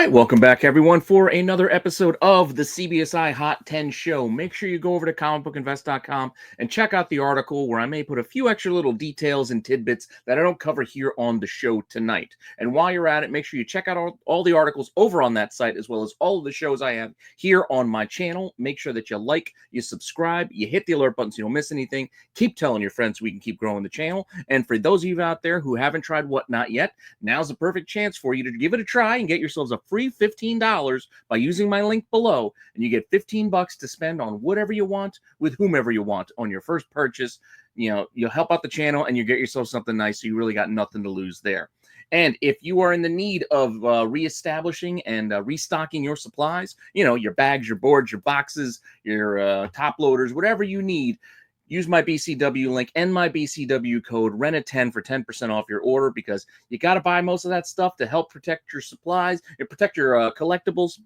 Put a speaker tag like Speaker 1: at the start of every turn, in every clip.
Speaker 1: right, welcome back, everyone, for another episode of the CBSI Hot 10 show. Make sure you go over to comicbookinvest.com and check out the article where I may put a few extra little details and tidbits that I don't cover here on the show tonight. And while you're at it, make sure you check out all the articles over on that site, as well as all of the shows I have here on my channel. Make sure that you like, you subscribe, you hit the alert button so you don't miss anything. Keep telling your friends so we can keep growing the channel. And for those of you out there who haven't tried Whatnot yet, now's the perfect chance for you to give it a try and get yourselves a free $15 by using my link below, and you get $15 to spend on whatever you want with whomever you want on your first purchase. You know, you'll help out the channel and you get yourself something nice, so you really got nothing to lose there. And if you are in the need of reestablishing and restocking your supplies, you know, your bags, your boards, your boxes, your top loaders, whatever you need, use my BCW link and my BCW code RENA10 for 10% off your order, because you got to buy most of that stuff to help protect your supplies and protect your collectibles.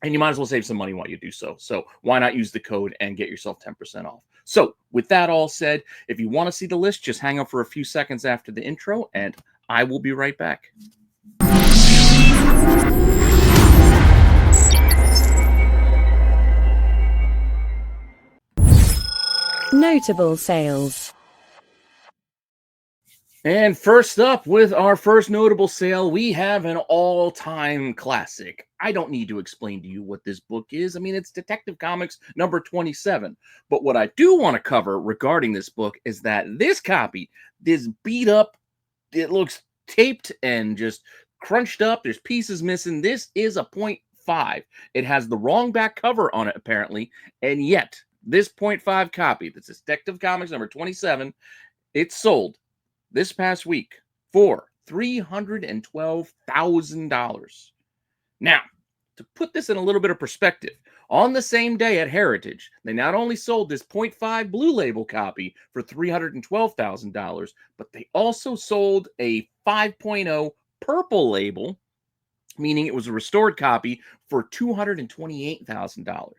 Speaker 1: And you might as well save some money while you do so. So why not use the code and get yourself 10% off? So with that all said, if you want to see the list, just hang up for a few seconds after the intro, and I will be right back.
Speaker 2: Notable sales.
Speaker 1: And first up, with our first notable sale, we have an all-time classic. I don't need to explain to you what this book is. I mean, it's Detective Comics number 27. But what I do want to cover regarding this book is that this copy, this beat up, it looks taped and just crunched up. There's pieces missing. This is a 0.5. It has the wrong back cover on it, apparently, and yet this 0.5 copy, that's Detective Comics number 27, it sold this past week for $312,000. Now, to put this in a little bit of perspective, on the same day at Heritage, they not only sold this 0.5 Blue Label copy for $312,000, but they also sold a 5.0 Purple Label, meaning it was a restored copy, for $228,000.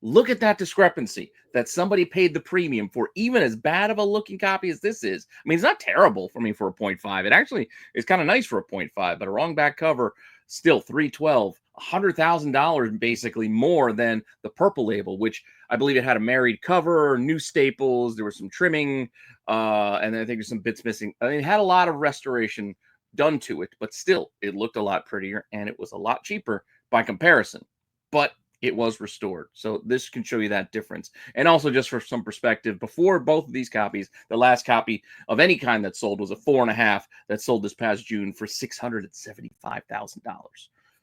Speaker 1: Look at that discrepancy that somebody paid the premium for, even as bad of a looking copy as this is. I mean, it's not terrible for me for a 0.5. It actually is kind of nice for a 0.5, but a wrong back cover, still $312,000, $100,000 basically more than the Purple Label, which I believe it had a married cover, new staples, there was some trimming, and I think there's some bits missing. I mean, it had a lot of restoration done to it, but still, it looked a lot prettier, and it was a lot cheaper by comparison. But it was restored. So this can show you that difference. And also, just for some perspective, before both of these copies, the last copy of any kind that sold was a 4.5 that sold this past June for $675,000.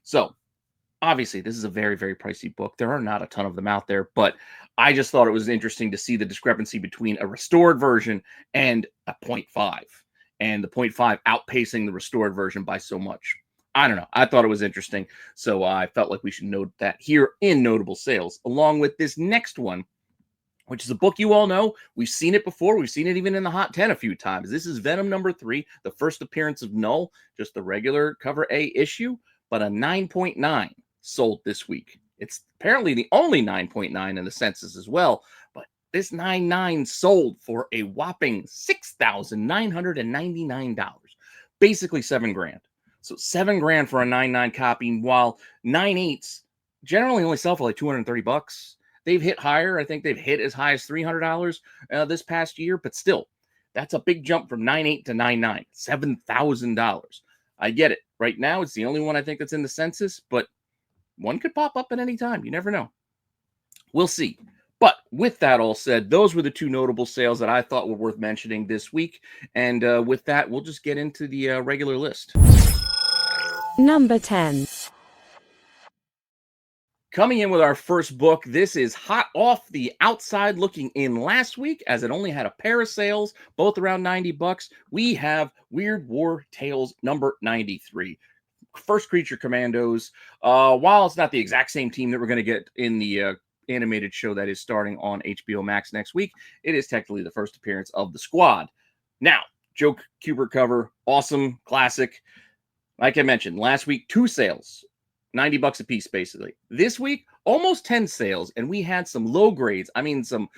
Speaker 1: So obviously, this is a very, very pricey book. There are not a ton of them out there, but I just thought it was interesting to see the discrepancy between a restored version and a 0.5, and the 0.5 outpacing the restored version by so much. I don't know. I thought it was interesting, so I felt like we should note that here in Notable Sales, along with this next one, which is a book you all know. We've seen it before. We've seen it even in the Hot 10 a few times. This is Venom number 3, the first appearance of Null, just the regular cover A issue, but a 9.9 sold this week. It's apparently the only 9.9 in the census as well, but this 9.9 sold for a whopping $6,999, basically $7,000. So $7,000 for a 9.9 copy, while 9.8s generally only sell for like $230. They've hit higher. I think they've hit as high as $300 this past year, but still, that's a big jump from 9.8 to 9.9, $7,000. I get it. Right now, it's the only one I think that's in the census, but one could pop up at any time. You never know. We'll see. But with that all said, those were the two notable sales that I thought were worth mentioning this week. And with that, we'll just get into the regular list.
Speaker 2: Number 10.
Speaker 1: Coming in with our first book, this is hot off the outside looking in last week, as it only had a pair of sales, both around $90. We have Weird War Tales number 93. First Creature Commandos. While it's not the exact same team that we're going to get in the animated show that is starting on HBO Max next week, it is technically the first appearance of the squad. Now, Joe Kubert cover, awesome, classic. Like I mentioned, last week, 2 sales. $90 a piece, basically. This week, almost 10 sales, and we had some low grades. I mean, some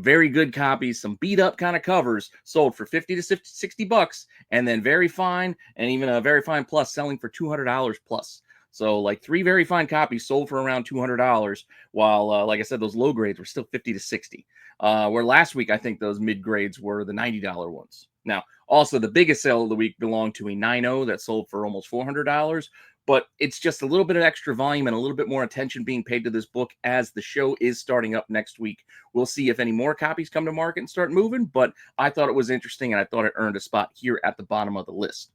Speaker 1: very good copies, some beat up kind of covers sold for 50 to 60 bucks, and then very fine and even a very fine plus selling for $200 plus. So like 3 very fine copies sold for around $200, while like I said, those low grades were still 50 to 60. Where last week I think those mid grades were the $90 ones. Now, also the biggest sale of the week belonged to a 9.0 that sold for almost $400. But it's just a little bit of extra volume and a little bit more attention being paid to this book as the show is starting up next week. We'll see if any more copies come to market and start moving, but I thought it was interesting and I thought it earned a spot here at the bottom of the list.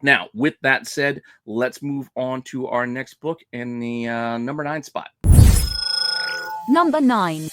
Speaker 1: Now, with that said, let's move on to our next book in the number 9 spot.
Speaker 3: Number 9.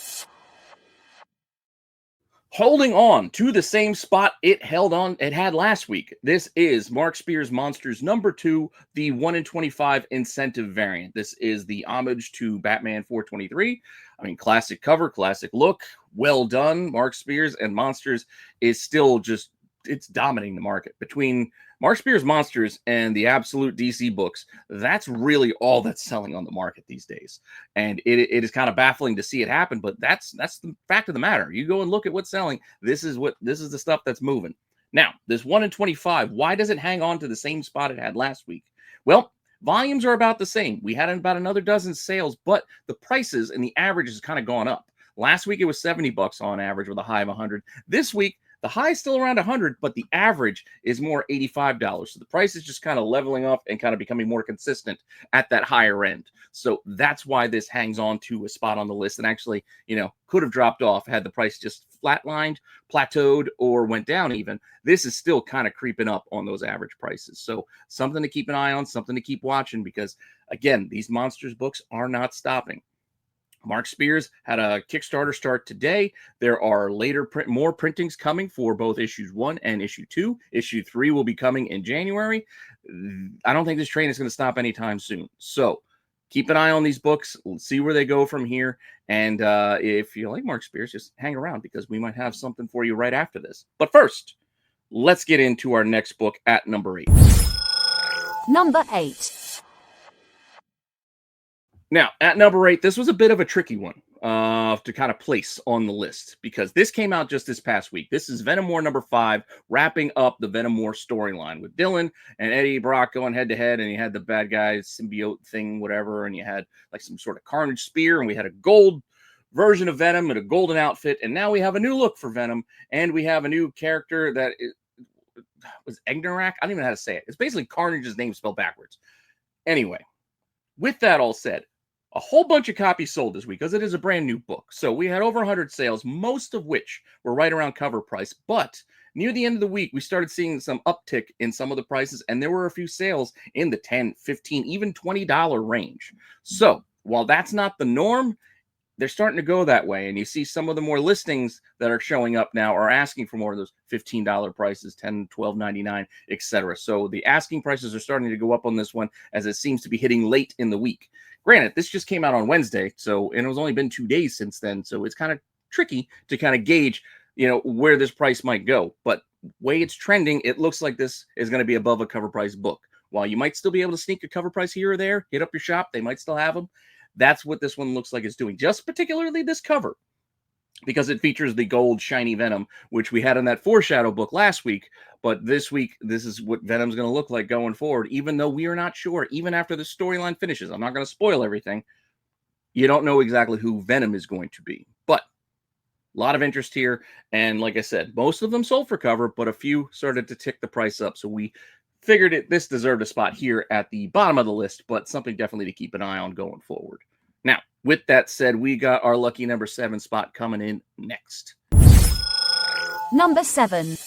Speaker 1: Holding on to the same spot it had last week. This is Mark Spears Monsters number 2, the 1 in 25 incentive variant. This is the homage to Batman 423. I mean, classic cover, classic look, well done. Mark Spears and Monsters is still just, it's dominating the market. Between Mark Spears Monsters and the absolute DC books, that's really all that's selling on the market these days. And it is kind of baffling to see it happen, but that's the fact of the matter. You go and look at what's selling. This is the stuff that's moving. Now, this 1 in 25, why does it hang on to the same spot it had last week? Well, volumes are about the same. We had about another dozen sales, but the prices and the average has kind of gone up. Last week it was $70 on average with a high of 100. This week the high is still around 100, but the average is more $85. So the price is just kind of leveling off and kind of becoming more consistent at that higher end. So that's why this hangs on to a spot on the list and actually, could have dropped off had the price just flatlined, plateaued, or went down even. This is still kind of creeping up on those average prices. So something to keep an eye on, something to keep watching because, again, these Monsters books are not stopping. Mark Spears had a Kickstarter start today. There are more printings coming for both issues 1 and issue 2. Issue 3 will be coming in January. I don't think this train is going to stop anytime soon. So keep an eye on these books. Let's see where they go from here. And if you like Mark Spears, just hang around because we might have something for you right after this. But first, let's get into our next book at number 8.
Speaker 3: Number 8.
Speaker 1: Now, at number 8, this was a bit of a tricky one to kind of place on the list because this came out just this past week. This is Venom War number 5, wrapping up the Venom War storyline with Dylan and Eddie Brock going head-to-head, and you had the bad guys symbiote thing, whatever, and you had like some sort of Carnage spear, and we had a gold version of Venom and a golden outfit, and now we have a new look for Venom, and we have a new character that was Egnarak. I don't even know how to say it. It's basically Carnage's name spelled backwards. Anyway, with that all said, a whole bunch of copies sold this week because it is a brand new book. So we had over 100 sales, most of which were right around cover price. But near the end of the week, we started seeing some uptick in some of the prices, and there were a few sales in the $10, $15, even $20 range. So while that's not the norm, they're starting to go that way. And you see some of the more listings that are showing up now are asking for more of those $15 prices, $10, $12.99, etc. So the asking prices are starting to go up on this one as it seems to be hitting late in the week. Granted, this just came out on Wednesday, and it was only been 2 days since then, so it's kind of tricky to kind of gauge, where this price might go. But way it's trending, it looks like this is going to be above a cover price book. While you might still be able to sneak a cover price here or there, hit up your shop, they might still have them. That's what this one looks like it's doing, just particularly this cover, because it features the gold shiny Venom, which we had in that foreshadow book last week. But this week, this is what Venom's going to look like going forward, even though we are not sure, even after the storyline finishes. I'm not going to spoil everything. You don't know exactly who Venom is going to be. But a lot of interest here. And like I said, most of them sold for cover, but a few started to tick the price up. So we figured this deserved a spot here at the bottom of the list, but something definitely to keep an eye on going forward. Now, with that said, we got our lucky number 7 spot coming in next.
Speaker 3: Number 7.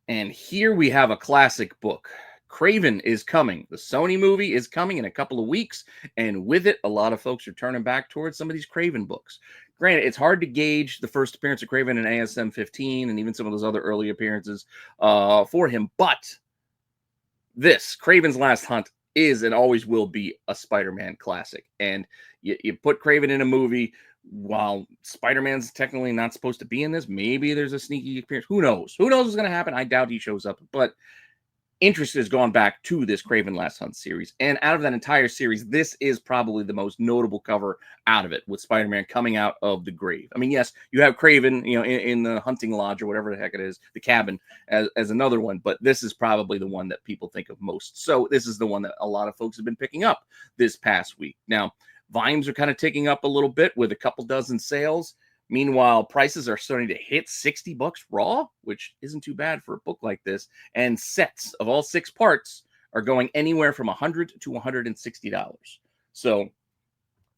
Speaker 1: And here we have a classic book. Kraven is coming. The Sony movie is coming in a couple of weeks. And with it, a lot of folks are turning back towards some of these Kraven books. Granted, it's hard to gauge the first appearance of Kraven in ASM 15 and even some of those other early appearances for him. But this, Kraven's Last Hunt, is and always will be a Spider-Man classic. And you put Kraven in a movie, while Spider-Man's technically not supposed to be in this, maybe there's a sneaky appearance. Who knows? Who knows what's going to happen? I doubt he shows up. But interest has gone back to this Kraven Last Hunt series. And out of that entire series, this is probably the most notable cover out of it, with Spider-Man coming out of the grave. I mean, yes, you have Kraven, in the hunting lodge or whatever the heck it is, the cabin, as another one, but this is probably the one that people think of most. So this is the one that a lot of folks have been picking up this past week. Now, volumes are kind of ticking up a little bit with a couple dozen sales. Meanwhile, prices are starting to hit $60 raw, which isn't too bad for a book like this. And sets of all 6 parts are going anywhere from $100 to $160. So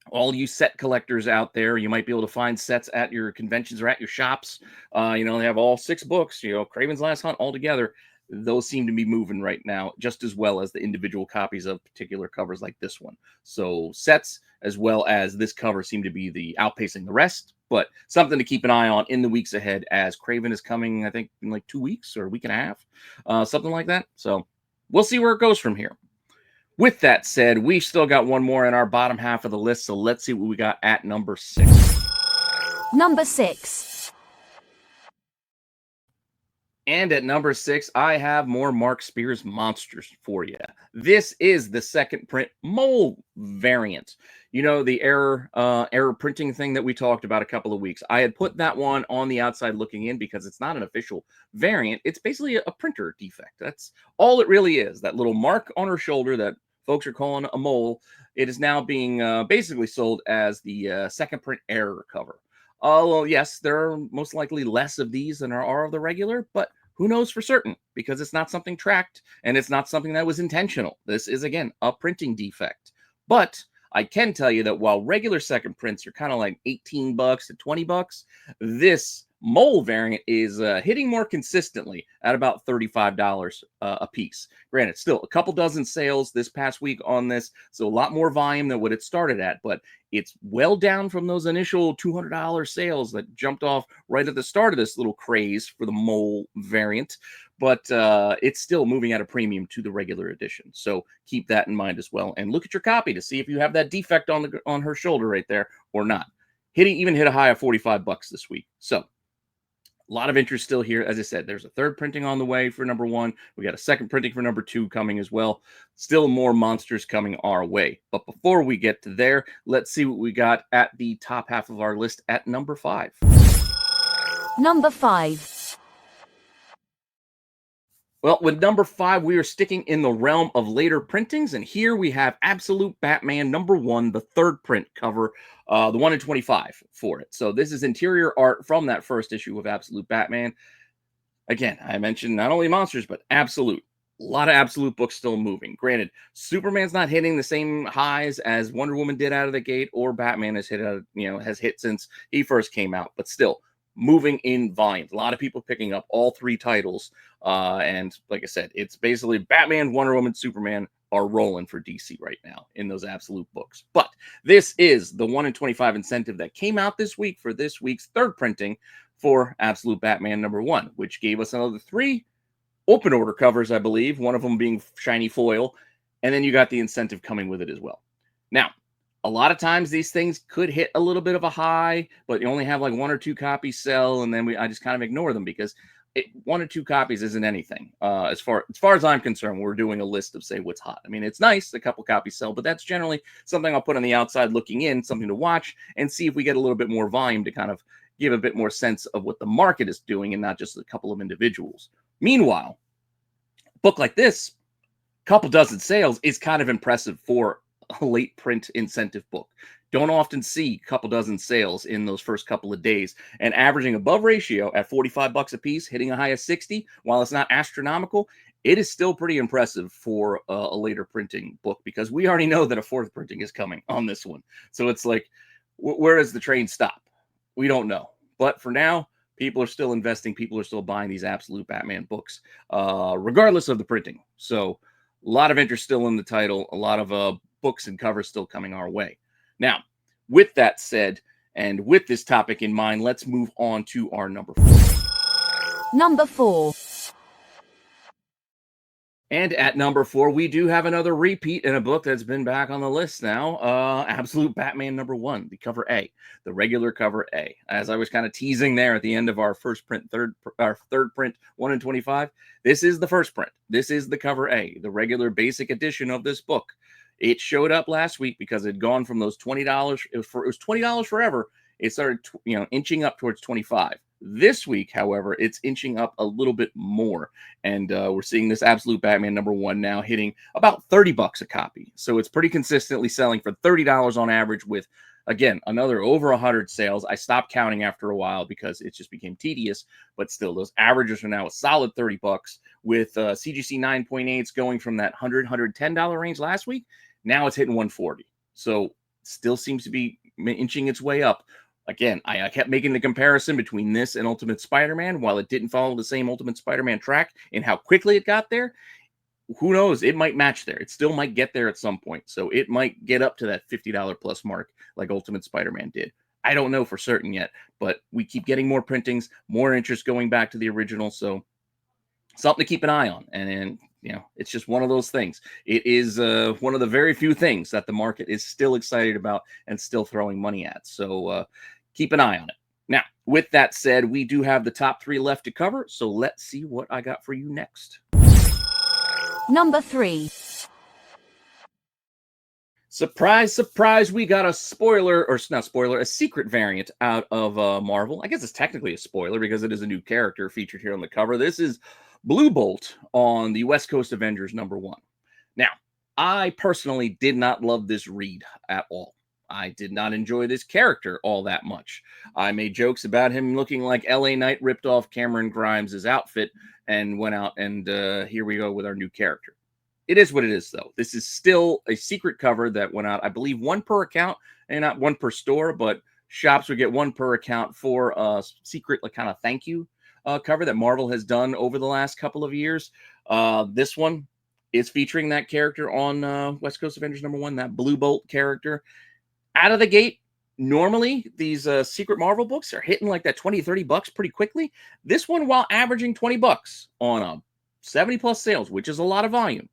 Speaker 1: all you set collectors out there, you might be able to find sets at your conventions or at your shops. They have all 6 books, Kraven's Last Hunt all together. Those seem to be moving right now just as well as the individual copies of particular covers like this one. So sets as well as this cover seem to be the outpacing the rest, but something to keep an eye on in the weeks ahead, as Kraven is coming, I think, in like 2 weeks or a week and a half, something like that. So we'll see where it goes from here. With that said, we've still got one more in our bottom half of the list, so let's see what we got at number 6.
Speaker 3: Number 6.
Speaker 1: And at number 6, I have more Mark Spears Monsters for you. This is the second print mole variant. The error printing thing that we talked about a couple of weeks. I had put that one on the outside looking in because it's not an official variant. It's basically a printer defect. That's all it really is. That little mark on her shoulder that folks are calling a mole. It is now being basically sold as the second print error cover. Well, yes, there are most likely less of these than there are of the regular, but who knows for certain, because it's not something tracked and it's not something that was intentional. This is, again, a printing defect. But I can tell you that while regular second prints are kind of like $18 to $20, this mole variant is hitting more consistently at about $35 a piece. Granted, still a couple dozen sales this past week on this, so a lot more volume than what it started at, but it's well down from those initial $200 sales that jumped off right at the start of this little craze for the mole variant. But it's still moving at a premium to the regular edition. So keep that in mind as well. And look at your copy to see if you have that defect on her shoulder right there or not. Even hit a high of $45 this week. So a lot of interest still here. As I said, there's a third printing on the way for number 1. We got a second printing for number 2 coming as well. Still more monsters coming our way. But before we get to there, let's see what we got at the top half of our list at number 5.
Speaker 3: Number 5.
Speaker 1: Well, with number 5, we are sticking in the realm of later printings, and here we have Absolute Batman number 1, the third print cover, the 1 in 25 for it. So this is interior art from that first issue of Absolute Batman. Again, I mentioned not only monsters, but Absolute. A lot of Absolute books still moving. Granted, Superman's not hitting the same highs as Wonder Woman did out of the gate, or Batman has hit since he first came out, but still moving in volumes. A lot of people picking up all 3 titles. And like I said, it's basically Batman, Wonder Woman, Superman are rolling for DC right now in those Absolute books. But this is the 1 in 25 incentive that came out this week for this week's third printing for Absolute Batman number 1, which gave us another 3 open order covers, I believe, one of them being shiny foil. And then you got the incentive coming with it as well. Now, a lot of times these things could hit a little bit of a high, but you only have like 1 or 2 copies sell, and then I just kind of ignore them because 1 or 2 copies isn't anything. As far as I'm concerned, we're doing a list of, say, what's hot. I mean, it's nice, a couple copies sell, but that's generally something I'll put on the outside looking in, something to watch, and see if we get a little bit more volume to kind of give a bit more sense of what the market is doing and not just a couple of individuals. Meanwhile, a book like this, couple dozen sales, is kind of impressive for a late print incentive book. Don't often see a couple dozen sales in those first couple of days, and averaging above ratio at $45 a piece, hitting a high of 60, while it's not astronomical, it is still pretty impressive for a later printing book, because we already know that a 4th printing is coming on this one. So it's like, where does the train stop? We don't know. But for now, people are still investing. People are still buying these Absolute Batman books, regardless of the printing. So a lot of interest still in the title, a lot of books and covers still coming our way. Now, with that said, and with this topic in mind, let's move on to our number 4.
Speaker 3: Number 4.
Speaker 1: And at number 4, we do have another repeat in a book that's been back on the list now. Absolute Batman #1, the cover A, the regular cover A. As I was kind of teasing there at the end of our third print 1 in 25, this is the first print. This is the cover A, the regular basic edition of this book. It showed up last week because it had gone from those $20. It was $20 forever. It started, inching up towards $25. This week, however, it's inching up a little bit more, and we're seeing this Absolute Batman #1 now hitting about $30 a copy. So it's pretty consistently selling for $30 on average, with, again, another over 100 sales. I stopped counting after a while because it just became tedious, but still, those averages are now a solid $30, with CGC 9.8s going from that $110 range last week. Now it's hitting $140. So still seems to be inching its way up. Again, I kept making the comparison between this and Ultimate Spider-Man. While it didn't follow the same Ultimate Spider-Man track in how quickly it got there, who knows? It might match there. It still might get there at some point. So it might get up to that $50 plus mark like Ultimate Spider-Man did. I don't know for certain yet, but we keep getting more printings, more interest going back to the original. So something to keep an eye on. And it's just one of those things. It is one of the very few things that the market is still excited about and still throwing money at. So keep an eye on it. Now, with that said, we do have the top 3 left to cover. So let's see what I got for you next.
Speaker 3: Number 3.
Speaker 1: Surprise, surprise, we got a a secret variant out of Marvel. I guess it's technically a spoiler because it is a new character featured here on the cover. This is Blue Bolt on the West Coast Avengers #1. Now, I personally did not love this read at all. I did not enjoy this character all that much. I made jokes about him looking like LA Knight ripped off Cameron Grimes' outfit and went out and here we go with our new character. It is what it is, though. This is still a secret cover that went out, I believe, 1 per account, and not 1 per store, but shops would get 1 per account for a secret, kind of thank you cover that Marvel has done over the last couple of years. This one is featuring that character on West Coast Avengers #1, that Blue Bolt character. Out of the gate, normally these secret Marvel books are hitting like that $20-30 pretty quickly. This one, while averaging $20 on a 70+ sales, which is a lot of volume,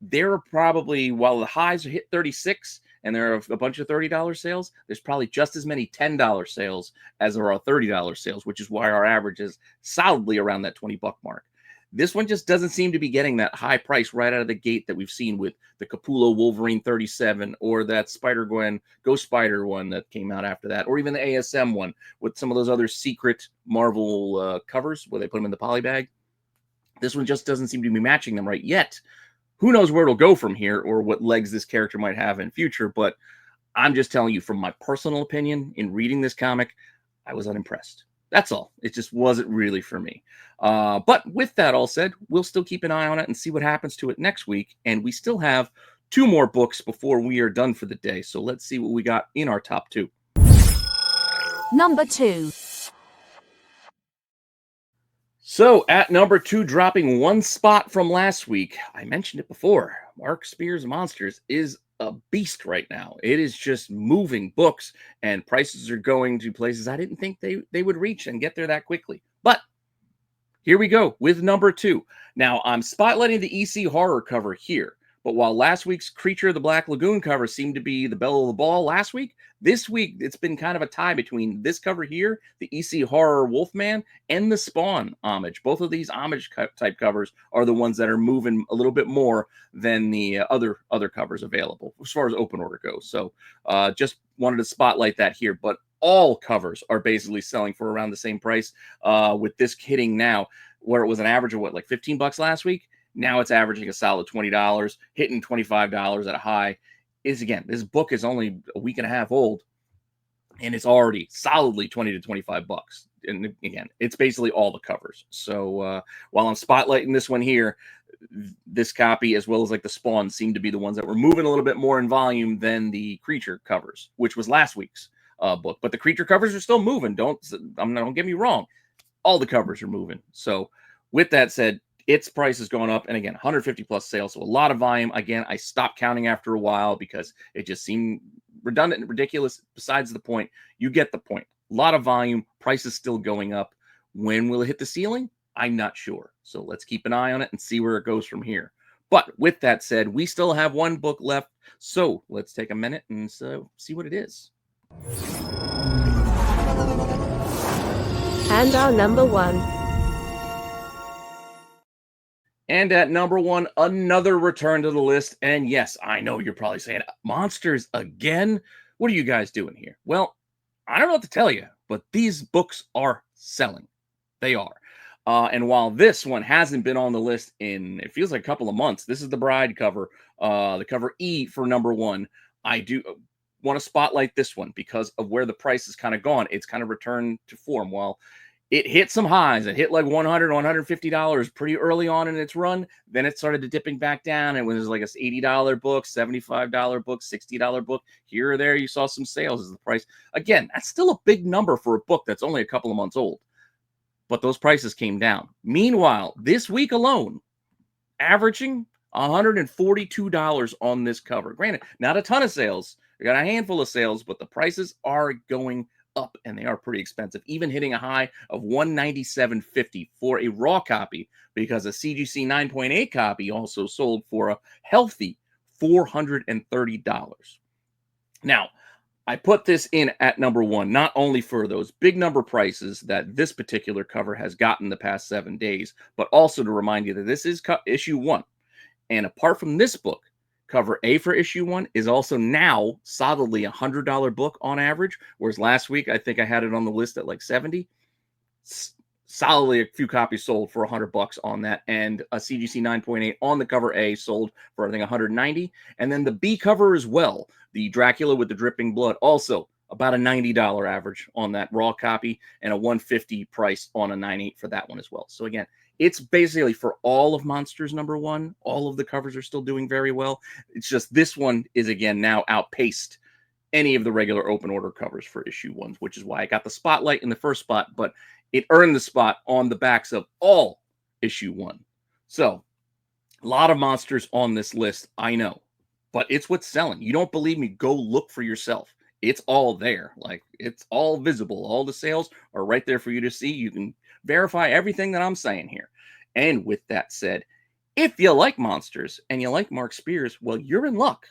Speaker 1: there are probably, while the highs hit 36 and there are a bunch of $30 sales, there's probably just as many $10 sales as there are $30 sales, which is why our average is solidly around that $20 mark. This one just doesn't seem to be getting that high price right out of the gate that we've seen with the Capullo Wolverine 37 or that Spider-Gwen Ghost Spider one that came out after that, or even the ASM one with some of those other secret Marvel covers where they put them in the poly bag. This one just doesn't seem to be matching them right yet. Who knows where it'll go from here or what legs this character might have in future, but I'm just telling you from my personal opinion in reading this comic, I was unimpressed. That's all. It just wasn't really for me. But with that all said, we'll still keep an eye on it and see what happens to it next week. And we still have 2 more books before we are done for the day. So let's see what we got in our top 2.
Speaker 3: Number 2.
Speaker 1: So at number 2, dropping 1 spot from last week, I mentioned it before, Mark Spears' Monsters is a beast right now. It is just moving books, and prices are going to places I didn't think they would reach and get there that quickly. But here we go with number 2. Now, I'm spotlighting the EC horror cover here. But while last week's Creature of the Black Lagoon cover seemed to be the belle of the ball last week, this week it's been kind of a tie between this cover here, the EC horror Wolfman, and the Spawn homage. Both of these homage type covers are the ones that are moving a little bit more than the other covers available as far as open order goes. So just wanted to spotlight that here. But all covers are basically selling for around the same price, with this hitting now where it was an average of what, like $15 last week. Now it's averaging a solid $20, hitting $25 at a high. Again, this book is only a week and a half old, and it's already solidly $20 to $25. And again, it's basically all the covers. So while I'm spotlighting this one here, this copy, as well as like the Spawn, seem to be the ones that were moving a little bit more in volume than the Creature covers, which was last week's book. But the Creature covers are still moving. Don't get me wrong. All the covers are moving. So with that said, its price has gone up, and again, 150+ sales, so a lot of volume. Again, I stopped counting after a while because it just seemed redundant and ridiculous. Besides the point, you get the point. A lot of volume, price is still going up. When will it hit the ceiling? I'm not sure. So let's keep an eye on it and see where it goes from here. But with that said, we still have one book left. So let's take a minute and see what it is.
Speaker 2: And our number 1.
Speaker 1: And at number 1, another return to the list. And yes, I know you're probably saying, monsters again? What are you guys doing here? Well, I don't know what to tell you, but these books are selling. They are. And while this one hasn't been on the list in, it feels like a couple of months, this is the Bride cover, the cover E for number 1. I do want to spotlight this one because of where the price has kind of gone. It's kind of returned to form. Well, it hit some highs. It hit like $100, $150 pretty early on in its run. Then it started dipping back down. It was like a $80 book, $75 book, $60 book. Here or there, you saw some sales as the price. Again, that's still a big number for a book that's only a couple of months old. But those prices came down. Meanwhile, this week alone, averaging $142 on this cover. Granted, not a ton of sales. We got a handful of sales, but the prices are going up, and they are pretty expensive, even hitting a high of $197.50 for a raw copy, because a CGC 9.8 copy also sold for a healthy $430. Now, I put this in at number 1, not only for those big number prices that this particular cover has gotten the past 7 days, but also to remind you that this is issue 1. And apart from this book, cover A for issue 1 is also now solidly a $100 book on average, whereas last week I think I had it on the list at like 70. Solidly a few copies sold for $100 on that, and a CGC 9.8 on the cover A sold for I think 190, and then the B cover as well, the Dracula with the dripping blood, also about a $90 average on that raw copy, and a $150 price on a 9.8 for that one as well. So again, it's basically for all of Monsters number 1. All of the covers are still doing very well. It's just this one is again now outpaced any of the regular open order covers for issue 1, which is why I got the spotlight in the first spot, but it earned the spot on the backs of all issue 1. So a lot of monsters on this list, I know, but it's what's selling. You don't believe me? Go look for yourself. It's all there. Like, it's all visible. All the sales are right there for you to see. You can verify everything that I'm saying here. And with that said, if you like monsters and you like Mark Spears, well, you're in luck,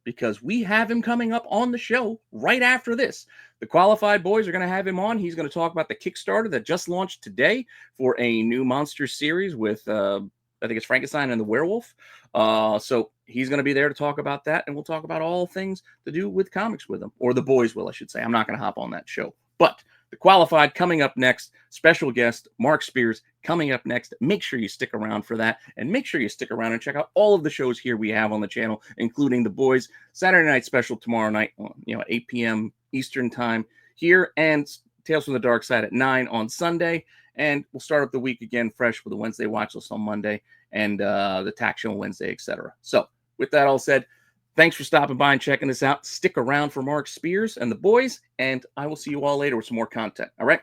Speaker 1: because we have him coming up on the show right after this. The Qualified Boys are going to have him on. He's going to talk about the Kickstarter that just launched today for a new monster series with, I think it's Frankenstein and the Werewolf. So he's going to be there to talk about that, and we'll talk about all things to do with comics with him, or the boys will, I should say. I'm not going to hop on that show. But the Qualified coming up next. Special guest Mark Spears coming up next. Make sure you stick around for that, and make sure you stick around and check out all of the shows here we have on the channel, including the boys Saturday night special tomorrow night, at 8 p.m. Eastern time here, and Tales from the Dark Side at 9 on Sunday. And we'll start up the week again fresh with a Wednesday watch list on Monday, and the tax show on Wednesday, etc. So with that all said, thanks for stopping by and checking this out. Stick around for Mark Spears and the boys, and I will see you all later with some more content. All right.